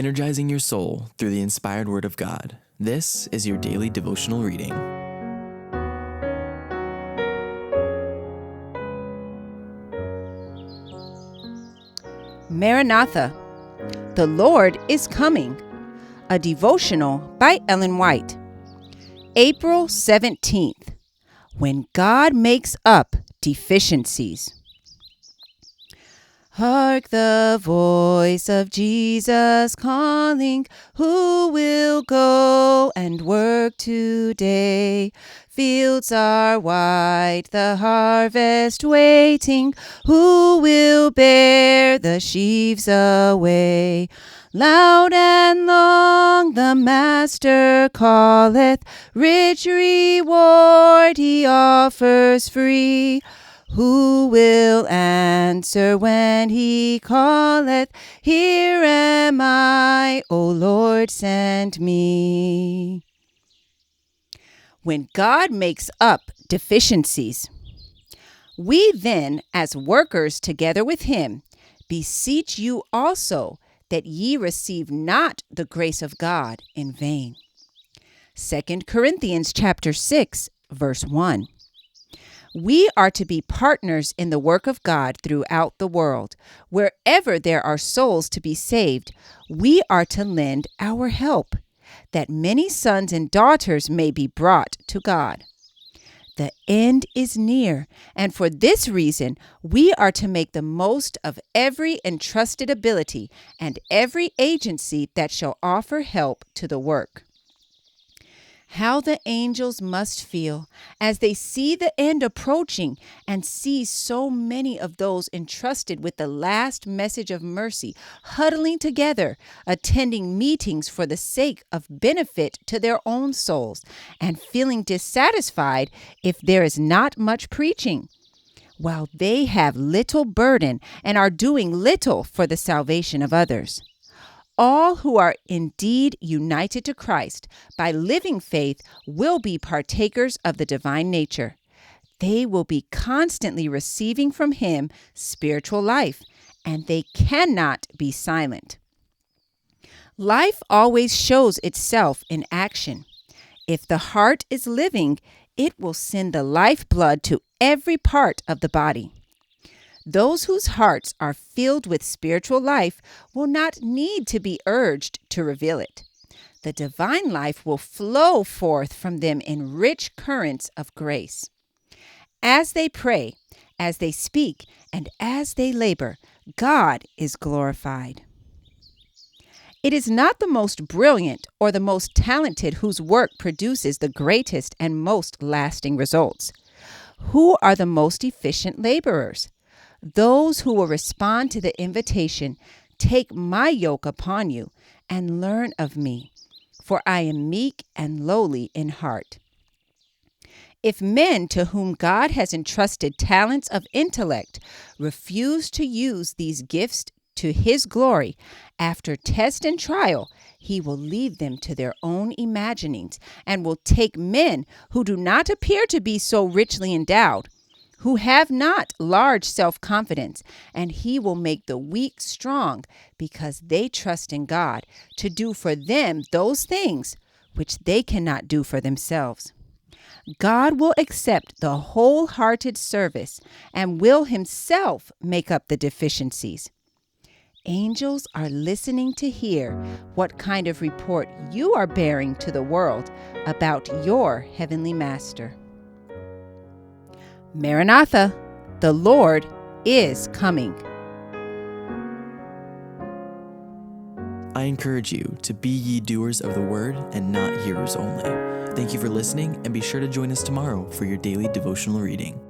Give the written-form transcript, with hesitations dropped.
energizing your soul through the inspired Word of God. This is your daily devotional reading. Maranatha, the Lord is coming. A devotional by Ellen White. April 17th, when God makes up deficiencies. Hark the voice of Jesus calling, who will go and work today? Fields are white, the harvest waiting, who will bear the sheaves away? Loud and long the Master calleth, rich reward he offers free. Who will answer when he calleth, here am I, O Lord, send me. When God makes up deficiencies, we then, as workers together with him, beseech you also that ye receive not the grace of God in vain. 2 Corinthians chapter 6, verse 1. We are to be partners in the work of God throughout the world. Wherever there are souls to be saved, we are to lend our help, that many sons and daughters may be brought to God. The end is near, and for this reason, we are to make the most of every entrusted ability and every agency that shall offer help to the work. How the angels must feel as they see the end approaching and see so many of those entrusted with the last message of mercy huddling together, attending meetings for the sake of benefit to their own souls, and feeling dissatisfied if there is not much preaching, while they have little burden and are doing little for the salvation of others. All who are indeed united to Christ by living faith will be partakers of the divine nature. They will be constantly receiving from him spiritual life, and they cannot be silent. Life always shows itself in action. If the heart is living, it will send the lifeblood to every part of the body. Those whose hearts are filled with spiritual life will not need to be urged to reveal it. The divine life will flow forth from them in rich currents of grace. As they pray, as they speak, and as they labor, God is glorified. It is not the most brilliant or the most talented whose work produces the greatest and most lasting results. Who are the most efficient laborers? Those who will respond to the invitation, "Take my yoke upon you and learn of me, for I am meek and lowly in heart." If men to whom God has entrusted talents of intellect refuse to use these gifts to his glory, after test and trial, he will leave them to their own imaginings and will take men who do not appear to be so richly endowed, who have not large self-confidence, and he will make the weak strong because they trust in God to do for them those things which they cannot do for themselves. God will accept the wholehearted service and will himself make up the deficiencies. Angels are listening to hear what kind of report you are bearing to the world about your heavenly Master. Maranatha, the Lord is coming. I encourage you to be ye doers of the word and not hearers only. Thank you for listening, and be sure to join us tomorrow for your daily devotional reading.